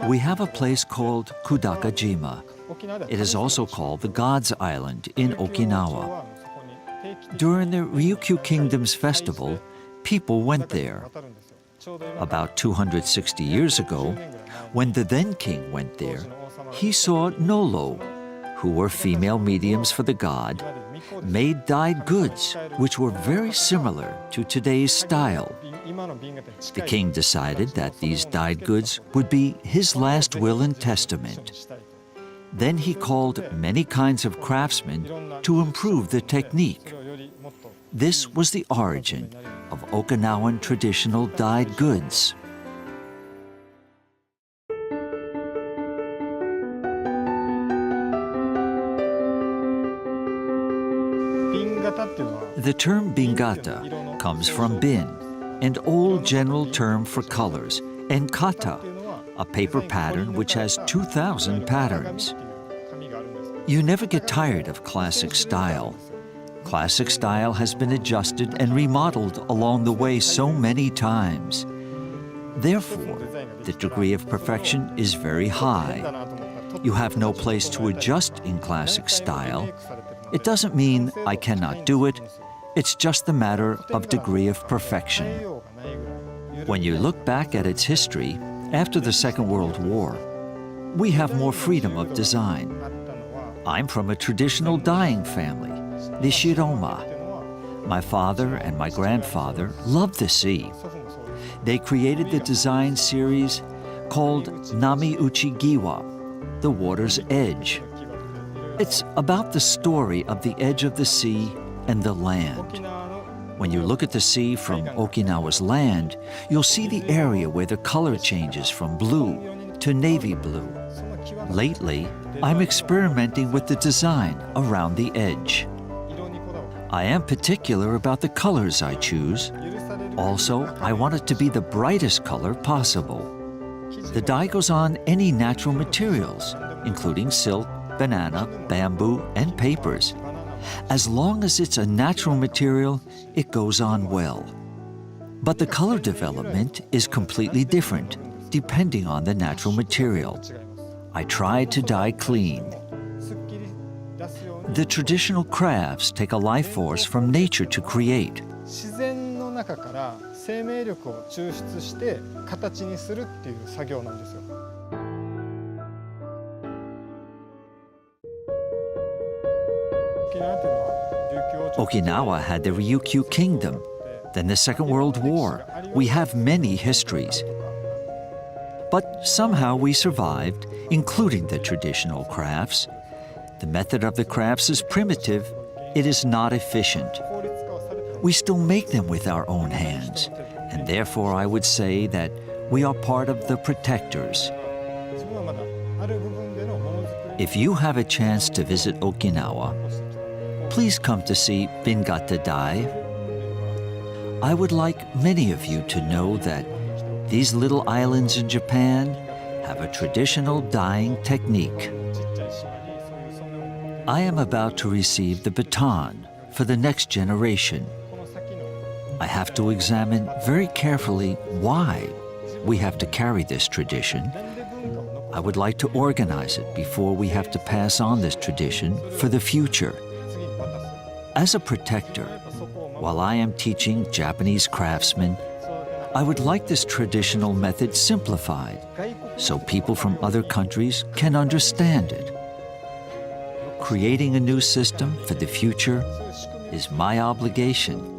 We have a place called Kudaka. It is also called the God's Island in Okinawa. During the Ryukyu Kingdom's festival, people went there. About 260 years ago, when the then king went there, he saw Nolo, who were female mediums for the god, made dyed goods which were very similar to today's style. The king decided that these dyed goods would be his last will and testament. Then he called many kinds of craftsmen to improve the technique. This was the origin of Okinawan traditional dyed goods. The term Bingata comes from bin, an old general term for colors, and kata, a paper pattern which has 2,000 patterns. You never get tired of classic style. Classic style has been adjusted and remodeled along the way so many times. Therefore, the degree of perfection is very high. You have no place to adjust in classic style. It doesn't mean I cannot do it. It's just the matter of degree of perfection. When you look back at its history, after the Second World War, we have more freedom of design. I'm from a traditional dyeing family, the Shiroma. My father and my grandfather loved the sea. They created the design series called Nami-uchi-giwa, the water's edge. It's about the story of the edge of the sea and the land. When you look at the sea from Okinawa's land, you'll see the area where the color changes from blue to navy blue. Lately, I'm experimenting with the design around the edge. I am particular about the colors I choose. Also, I want it to be the brightest color possible. The dye goes on any natural materials, including silk, banana, bamboo, and papers. As long as it's a natural material, it goes on well. But the color development is completely different, depending on the natural material. I try to dye clean. The traditional crafts take a life force from nature to create. Okinawa had the Ryukyu Kingdom, then the Second World War. We have many histories. But somehow we survived, including the traditional crafts. The method of the crafts is primitive. It is not efficient. We still make them with our own hands, and therefore I would say that we are part of the protectors. If you have a chance to visit Okinawa, please come to see Bingata dye. I would like many of you to know that these little islands in Japan have a traditional dyeing technique. I am about to receive the baton for the next generation. I have to examine very carefully why we have to carry this tradition. I would like to organize it before we have to pass on this tradition for the future. As a protector, while I am teaching Japanese craftsmen, I would like this traditional method simplified so people from other countries can understand it. Creating a new system for the future is my obligation